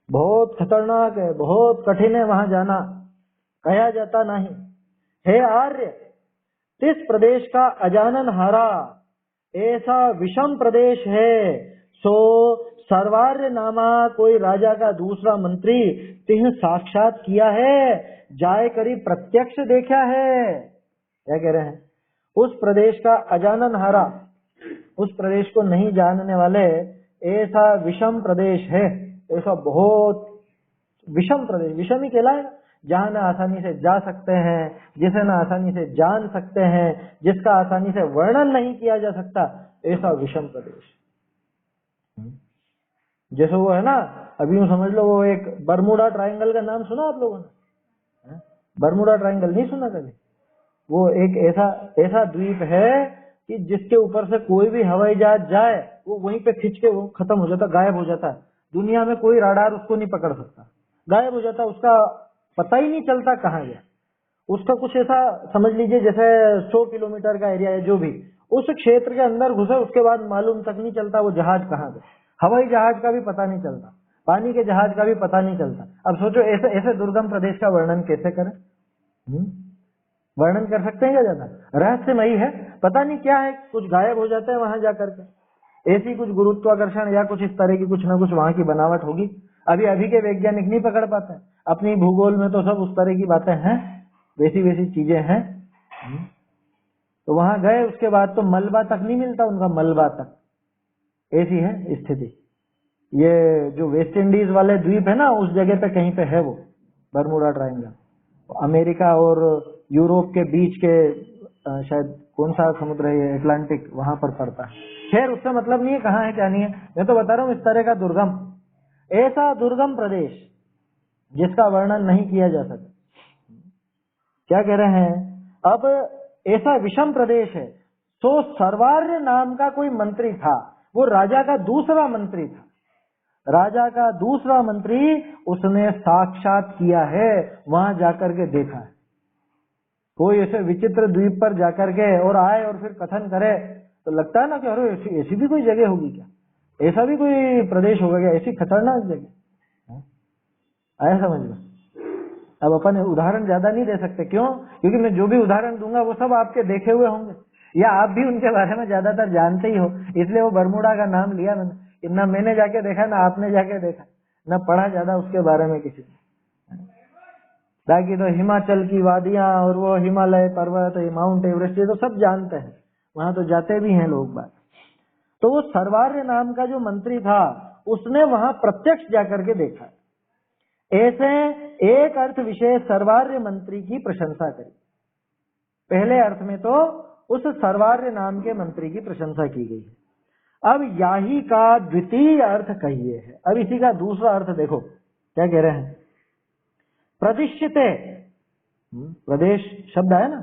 बहुत खतरनाक है, बहुत कठिन है वहां जाना, कहा जाता नहीं। हे आर्य, इस प्रदेश का अजानन हारा ऐसा विषम प्रदेश है, सो सर्वार्य नामा कोई राजा का दूसरा मंत्री तिह साक्षात किया है, जाय करी प्रत्यक्ष देखा है। क्या कह रहे हैं? उस प्रदेश का अजानन हारा, उस प्रदेश को नहीं जानने वाले, ऐसा विषम प्रदेश है, ऐसा बहुत विषम प्रदेश, विषम ही कहलाएगा, जहां न आसानी से जा सकते हैं, जिसे न आसानी से जान सकते हैं, जिसका आसानी से वर्णन नहीं किया जा सकता, ऐसा विषम प्रदेश। जैसे वो है ना, अभी यूं समझ लो, वो एक बरमूडा ट्रायंगल का नाम सुना आप लोगों ने? बरमूडा ट्रायंगल नहीं सुना कभी? वो एक ऐसा द्वीप है कि जिसके ऊपर से कोई भी हवाई जहाज जाए वो वहीं पे खिंच के वो खत्म हो जाता, गायब हो जाता है। दुनिया में कोई राडार उसको नहीं पकड़ सकता, गायब हो जाता, उसका पता ही नहीं चलता कहाँ गया। उसका कुछ ऐसा समझ लीजिए जैसे 100 किलोमीटर का एरिया है, जो भी उस क्षेत्र के अंदर घुसे उसके बाद मालूम तक नहीं चलता वो जहाज कहाँ गया। हवाई जहाज का भी पता नहीं चलता, पानी के जहाज का भी पता नहीं चलता। अब सोचो ऐसे दुर्गम प्रदेश का वर्णन कैसे करें? वर्णन कर सकते हैं क्या? ज्यादा रहस्यमयी है, पता नहीं क्या है, कुछ गायब हो जाता है वहां जाकर के। ऐसी कुछ गुरुत्वाकर्षण या कुछ इस तरह की कुछ ना कुछ वहां की बनावट होगी, अभी के वैज्ञानिक नहीं पकड़ पाते। अपनी भूगोल में तो सब उस तरह की बातें हैं, वैसी चीजें हैं। तो वहां गए, उसके बाद तो मलबा तक नहीं मिलता उनका, मलबा तक। ऐसी है स्थिति। ये जो वेस्ट इंडीज वाले द्वीप है ना, उस जगह पे कहीं पे है वो बरमूडा ट्रायंगल, अमेरिका और यूरोप के बीच के शायद कौन सा समुद्र है, अटलांटिक, वहां पर पड़ता है। खैर उससे मतलब नहीं है कहाँ है क्या नहीं है, मैं तो बता रहा हूँ इस तरह का दुर्गम, ऐसा दुर्गम प्रदेश जिसका वर्णन नहीं किया जा सकता। क्या कह रहे हैं? अब ऐसा विषम प्रदेश है। तो सर्वार्य नाम का कोई मंत्री था, वो राजा का दूसरा मंत्री था, राजा का दूसरा मंत्री, उसने साक्षात किया है, वहां जाकर के देखा है। कोई ऐसे विचित्र द्वीप पर जाकर के और आए और फिर कथन करे तो लगता है ना कि अरे ऐसी भी कोई जगह होगी क्या, ऐसा भी कोई प्रदेश होगा क्या, ऐसी खतरनाक जगह, आया समझ में? अब अपन उदाहरण ज्यादा नहीं दे सकते, क्यों? क्योंकि मैं जो भी उदाहरण दूंगा वो सब आपके देखे हुए होंगे, या आप भी उनके बारे में ज्यादातर जानते ही हो, इसलिए वो बरमूडा का नाम लिया मैंने। ना मैंने जाके देखा, ना आपने जाके देखा, ना पढ़ा ज्यादा उसके बारे में किसी ने। बाकी तो हिमाचल की वादियां और वो हिमालय पर्वत, माउंट एवरेस्ट, ये तो सब जानते हैं, वहां तो जाते भी हैं लोग बात। तो वो सर्वार्य नाम का जो मंत्री था, उसने वहां प्रत्यक्ष जाकर के देखा। ऐसे एक अर्थ विशेष सर्वार्य मंत्री की प्रशंसा करी। पहले अर्थ में तो उस सर्वार्य नाम के मंत्री की प्रशंसा की गई है। अब याही का द्वितीय अर्थ कहिए है। अब इसी का दूसरा अर्थ देखो क्या कह रहे हैं। प्रतिष्ठिते, प्रदेश शब्द है ना,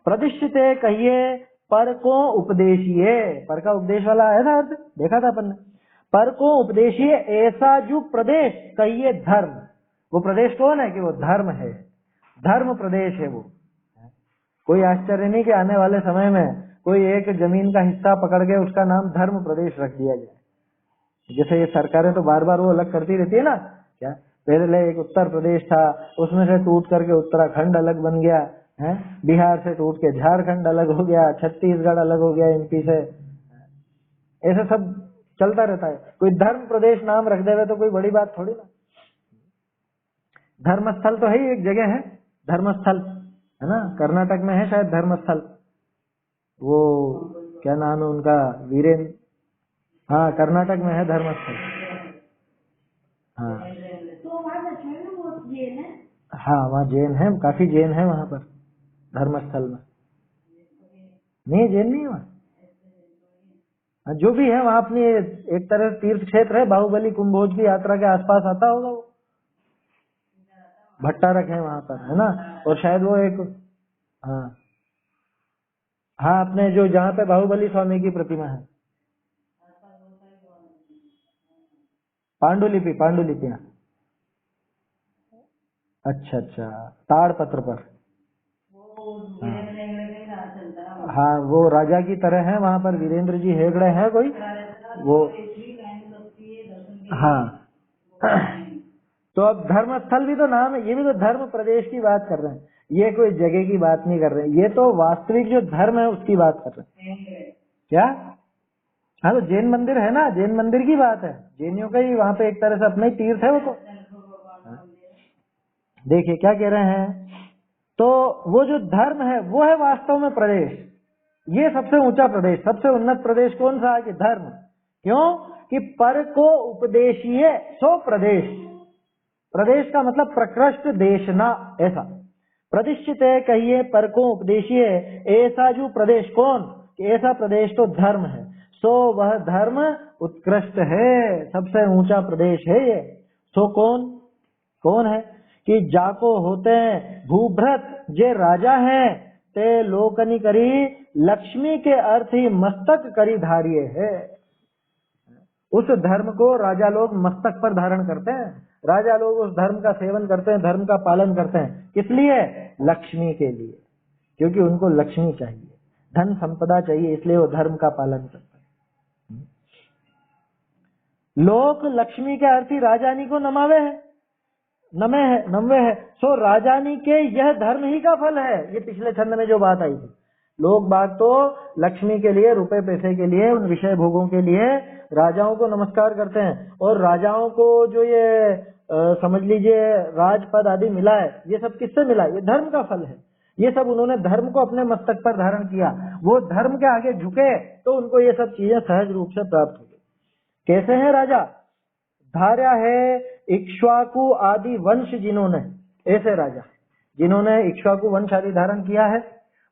प्रतिष्ठिते कहिए पर को उपदेशिए। पर का उपदेश वाला है ना अर्थ, देखा था अपन ने। पर को उपदेशिए ऐसा जो प्रदेश कहिए धर्म। वो प्रदेश कौन है? कि वो धर्म है, धर्म प्रदेश है वो। कोई आश्चर्य नहीं कि आने वाले समय में कोई एक जमीन का हिस्सा पकड़ के उसका नाम धर्म प्रदेश रख दिया जाए। जैसे ये सरकारें तो बार बार वो अलग करती रहती है ना, क्या पहले एक उत्तर प्रदेश था, उसमें से टूट करके उत्तराखंड अलग बन गया है, बिहार से टूट के झारखंड अलग हो गया, छत्तीसगढ़ अलग हो गया एमपी से, ऐसे सब चलता रहता है। कोई धर्म प्रदेश नाम रख देवे तो कोई बड़ी बात थोड़ी ना। धर्मस्थल तो है ही, एक जगह है धर्मस्थल, है ना, कर्नाटक में है शायद धर्मस्थल, वो क्या नाम है उनका, वीरेंद्र, हाँ कर्नाटक में है धर्मस्थल। हाँ हाँ वहाँ जैन है, काफी जैन है वहाँ पर धर्मस्थल में। नहीं जैन नहीं है वहाँ, जो भी है वहाँ अपनी एक तरह तीर्थ क्षेत्र है। बाहुबली कुंभोज की यात्रा के आसपास आता होगा वो, भट्टा रखे वहाँ पर, है ना। और शायद वो एक, हाँ हाँ अपने जो जहाँ पे बाहुबली स्वामी की प्रतिमा है, पांडुलिपि, अच्छा अच्छा, ताड़पत्र पर, हाँ वो राजा की तरह है वहाँ पर, वीरेंद्र जी हेगड़े हैं कोई वो, हाँ। तो अब धर्मस्थल भी तो नाम है, ये भी तो धर्म प्रदेश की बात कर रहे हैं, ये कोई जगह की बात नहीं कर रहे हैं, ये तो वास्तविक जो धर्म है उसकी बात कर रहे हैं। क्या? हाँ तो जैन मंदिर है ना, जैन मंदिर की बात है, जैनियों का ही वहाँ पे एक तरह से अपना ही तीर्थ है वो तो। देखिए क्या कह रहे हैं, तो वो जो धर्म है वो है वास्तव में प्रदेश। ये सबसे ऊंचा प्रदेश, सबसे उन्नत प्रदेश कौन सा है? कि धर्म। क्यों? कि पर को उपदेशीय सो प्रदेश, प्रदेश का मतलब प्रकृष्ट देशना, ऐसा। प्रतिष्ठित है कहिए पर को उपदेशिए, ऐसा जो प्रदेश कौन, कि ऐसा प्रदेश तो धर्म है, सो वह धर्म उत्कृष्ट है, सबसे ऊंचा प्रदेश है ये। सो कौन, कौन है, कि जाको होते भूभ्रत जे राजा हैं, ते लोकनि करी लक्ष्मी के अर्थ ही मस्तक करी धारिये है। उस धर्म को राजा लोग मस्तक पर धारण करते हैं, राजा लोग उस धर्म का सेवन करते हैं, धर्म का पालन करते हैं। किस लिए? लक्ष्मी के लिए, क्योंकि उनको लक्ष्मी चाहिए, धन संपदा चाहिए, इसलिए वो धर्म का पालन करते हैं। लोक लक्ष्मी के अर्थ ही राजानी को नमावे है, नम्वे है। सो राजानी के यह धर्म ही का फल है। ये पिछले छंद में जो बात आई थी, लोग बात तो लक्ष्मी के लिए, रुपए पैसे के लिए, उन विषय भोगों के लिए राजाओं को नमस्कार करते हैं, और राजाओं को जो ये समझ लीजिए राजपद आदि मिला है, ये सब किससे मिला? ये धर्म का फल है। ये सब उन्होंने धर्म को अपने मस्तक पर धारण किया, वो धर्म के आगे झुके तो उनको ये सब चीजें सहज रूप से प्राप्त हो गई। कैसे है राजा? धार्या है इक्ष्वाकु आदि वंश जिन्होंने, ऐसे राजा जिन्होंने इक्ष्वाकु वंश आदि धारण किया है।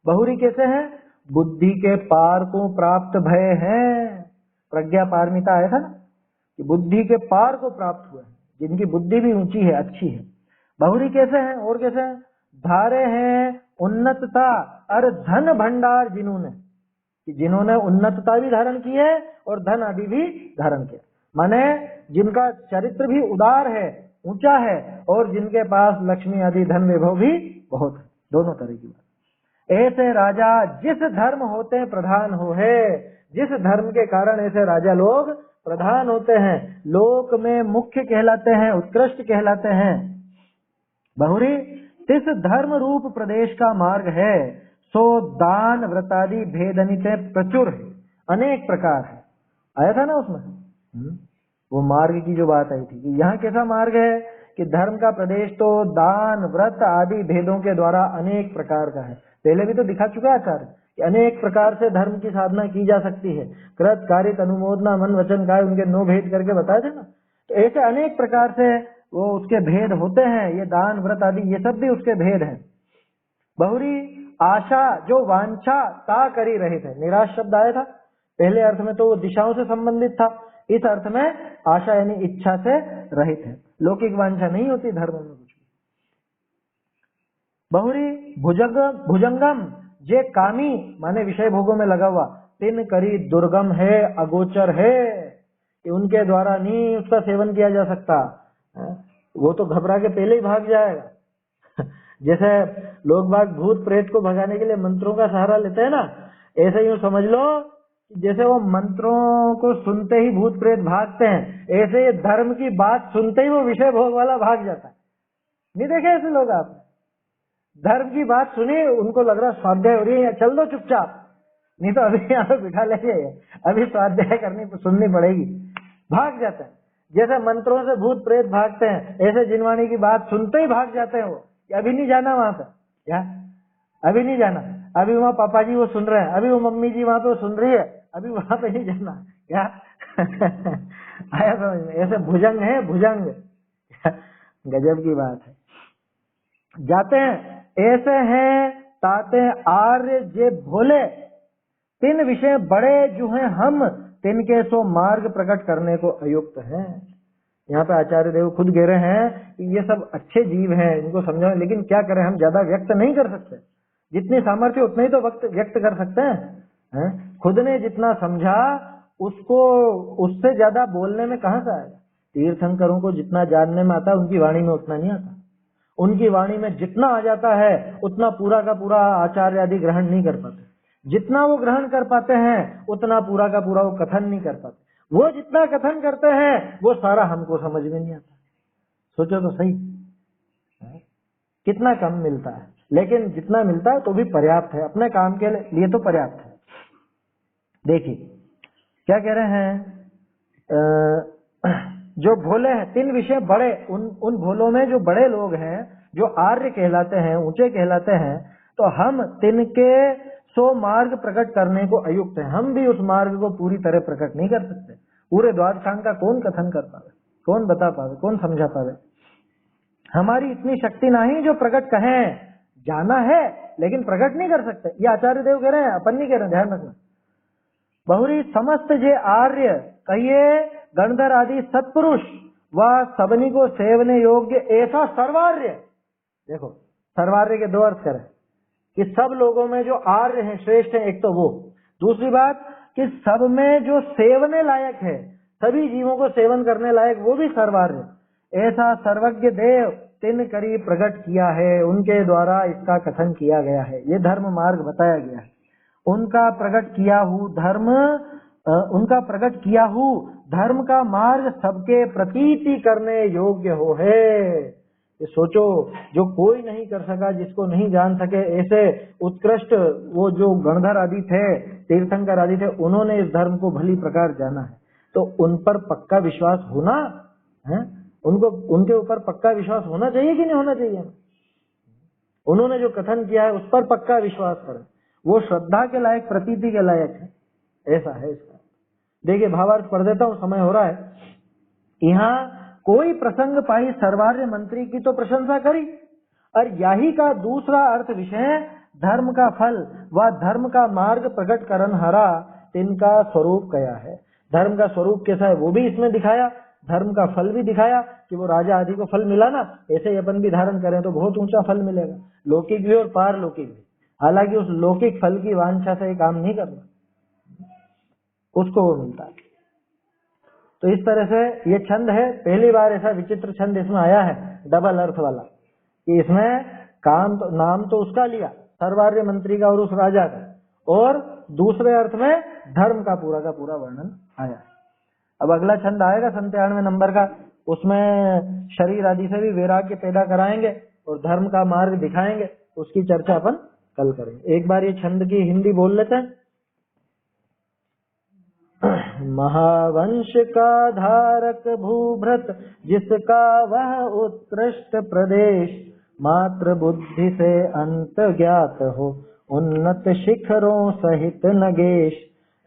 बहुरी कैसे है? बुद्धि के पार को प्राप्त भय है। प्रज्ञा पारमिता आया था ना, कि बुद्धि के पार को प्राप्त हुए, जिनकी बुद्धि भी ऊंची है, अच्छी है। बहुरी कैसे है? और कैसे है? धारे हैं उन्नतता और धन भंडार जिन्होंने, कि जिन्होंने उन्नतता भी धारण की है और धन आदि भी धारण किया, माने जिनका चरित्र भी उदार है, ऊंचा है, और जिनके पास लक्ष्मी आदि धन वैभव भी बहुत है, दोनों तरह की बात। ऐसे राजा जिस धर्म होते प्रधान हो है, जिस धर्म के कारण ऐसे राजा लोग प्रधान होते हैं, लोक में मुख्य कहलाते हैं, उत्कृष्ट कहलाते हैं। बहुरी तिस धर्म रूप प्रदेश का मार्ग है, सो दान व्रतादि भेदनित प्रचुर है, अनेक प्रकार है। आया था ना उसमें वो मार्ग की जो बात आई थी, कि यहाँ कैसा मार्ग है कि धर्म का प्रदेश तो दान व्रत आदि भेदों के द्वारा अनेक प्रकार का है। पहले भी तो दिखा चुका है आचार्य कि अनेक प्रकार से धर्म की साधना की जा सकती है। कृत कारित अनुमोदना मन वचन काय, उनके 9 भेद करके बताए थे ना। तो ऐसे अनेक प्रकार से वो उसके भेद होते हैं, ये दान व्रत आदि ये सब भी उसके भेद हैं। बहुरी आशा जो वांछा ता करी रहे थे, निराश शब्द आया था पहले अर्थ में, तो वो दिशाओं से संबंधित था। इस अर्थ में आशा यानी इच्छा से रहित है, लौकिक वांछा नहीं होती धर्म में कुछ भी। बहुरी भुजंगम जे कामी, माने विषय भोगों में लगा हुआ, तिन करी दुर्गम है, अगोचर है, कि उनके द्वारा नहीं उसका सेवन किया जा सकता, वो तो घबरा के पहले ही भाग जाएगा। जैसे लोग बाग भूत प्रेत को भगाने के लिए मंत्रों का सहारा लेते हैं ना, ऐसे यूं समझ लो जैसे वो मंत्रों को सुनते ही भूत प्रेत भागते हैं, ऐसे धर्म की बात सुनते ही वो विषय भोग वाला भाग जाता है। नहीं देखे ऐसे लोग आप? धर्म की बात सुनी, उनको लग रहा स्वाध्याय हो रही है, चल दो चुपचाप, नहीं तो अभी यहाँ पे बिठा लेंगे, अभी स्वाध्याय करनी सुननी पड़ेगी, भाग जाते हैं। जैसे मंत्रों से भूत प्रेत भागते हैं, ऐसे जिनवाणी की बात सुनते ही भाग जाते हैं वो, कि अभी नहीं जाना वहां पे, क्या अभी नहीं जाना, अभी वहाँ पापा जी वो सुन रहे हैं, अभी वो मम्मी जी वहां पे सुन रही है, अभी वहां पे नहीं जाना, क्या आया समझ में? ऐसे भुजंग है, भुजंग गजब की बात है। जाते हैं ऐसे हैं ताते आर्य जे भोले, तीन विषय बड़े जो हैं हम, तिनके सो मार्ग प्रकट करने को अयुक्त हैं। यहाँ पे आचार्य देव खुद कह रहे हैं कि ये सब अच्छे जीव हैं, इनको समझाएं, लेकिन क्या करें, हम ज्यादा व्यक्त नहीं कर सकते, जितनी सामर्थ्य उतना ही तो व्यक्त कर सकते हैं। खुद ने जितना समझा उसको, उससे ज्यादा बोलने में कहाँ से आएगा। तीर्थंकरों को जितना जानने में आता है, उनकी वाणी में उतना नहीं आता। उनकी वाणी में जितना आ जाता है उतना पूरा का पूरा आचार्य आदि ग्रहण नहीं कर पाते, जितना वो ग्रहण कर पाते हैं उतना पूरा का पूरा वो कथन नहीं कर पाते। वो जितना कथन करते हैं वो सारा हमको समझ में नहीं आता। सोचो तो सही, कितना कम मिलता है, लेकिन जितना मिलता है तो भी पर्याप्त है, अपने काम के लिए तो पर्याप्त है। देखिए क्या कह रहे हैं, जो भोले हैं, तीन विषय बड़े, उन भोलों में जो बड़े लोग हैं, जो आर्य कहलाते हैं, ऊंचे कहलाते हैं, तो हम तिनके सो मार्ग प्रकट करने को अयुक्त हैं। हम भी उस मार्ग को पूरी तरह प्रकट नहीं कर सकते। पूरे द्वादशांग का कौन कथन कर पावे, कौन बता पावे, कौन समझा पावे। हमारी इतनी शक्ति नहीं जो प्रकट कहें, जाना है लेकिन प्रकट नहीं कर सकते। ये आचार्य देव कह रहे हैं, अपन नहीं कह रहे हैं, ध्यान रखना। बहुरी समस्त जे आर्य कहिए गणधर आदि सत्पुरुष व सबनी को सेवने योग्य ऐसा सर्वार्य। देखो सर्वार्य के दो अर्थ करें कि सब लोगों में जो आर्य हैं, श्रेष्ठ हैं, एक तो वो, दूसरी बात कि सब में जो सेवने लायक है, सभी जीवों को सेवन करने लायक, वो भी सर्वार्य। ऐसा सर्वज्ञ देव तिन करी प्रकट किया है, उनके द्वारा इसका कथन किया गया है, ये धर्म मार्ग बताया गया है। उनका प्रकट किया हूँ धर्म, उनका प्रकट किया हूँ धर्म का मार्ग सबके प्रतीति करने योग्य हो है। ये सोचो, जो कोई नहीं कर सका, जिसको नहीं जान सके, ऐसे उत्कृष्ट वो जो गणधर आदि थे, तीर्थंकर आदि थे, उन्होंने इस धर्म को भली प्रकार जाना है, तो उन पर पक्का विश्वास होना है, उनको उनके ऊपर पक्का विश्वास होना चाहिए कि नहीं होना चाहिए। उन्होंने जो कथन किया है उस पर पक्का विश्वास करें, वो श्रद्धा के लायक, प्रतीति के लायक है, ऐसा है इसका। देखिए भावार्थ पढ़ देता हूँ, समय हो रहा है। यहाँ कोई प्रसंग पाई सर्वार्य मंत्री की तो प्रशंसा करी, और यही का दूसरा अर्थ विषय धर्म का फल व धर्म का मार्ग प्रकट करन हरा तिनका स्वरूप कया है। धर्म का स्वरूप कैसा है वो भी इसमें दिखाया, धर्म का फल भी दिखाया कि वो राजा आदि को फल मिला ना, ऐसे ही अपन भी धारण करें तो बहुत ऊंचा फल मिलेगा, लौकिक भी और पारलौकिक भी। हालांकि उस लौकिक फल की वांछा से काम नहीं करना, उसको वो मिलता है। तो इस तरह से ये छंद है, पहली बार ऐसा विचित्र छंद इसमें आया है, डबल अर्थ वाला, कि इसमें काम तो, नाम तो उसका लिया सर्वार्य मंत्री का और उस राजा का, और दूसरे अर्थ में धर्म का पूरा वर्णन आया। अब अगला छंद आएगा 97 नंबर का, उसमें शरीर आदि से भी वैराग्य पैदा कराएंगे और धर्म का मार्ग दिखाएंगे, उसकी चर्चा अपन कल करेंगे। एक बार ये छंद की हिंदी बोल लेते हैं। महावंश का धारक भूभृत जिसका वह उत्कृष्ट प्रदेश, मात्र बुद्धि से अंत ज्ञात हो उन्नत शिखरों सहित नगेश।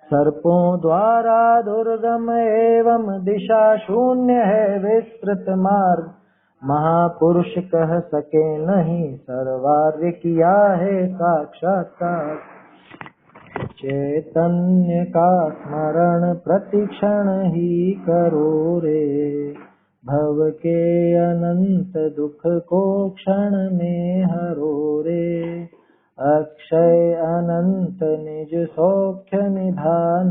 सर्पों द्वारा दुर्गम एवं दिशा शून्य है विस्तृत मार्ग, महापुरुष कह सके नहीं सर्वार्य किया है साक्षात्कार। चैतन्य का स्मरण प्रतिक्षण ही करो रे, भव के अनंत दुख को क्षण में हरो रे। अक्षय अनंत निज सौख्य निधान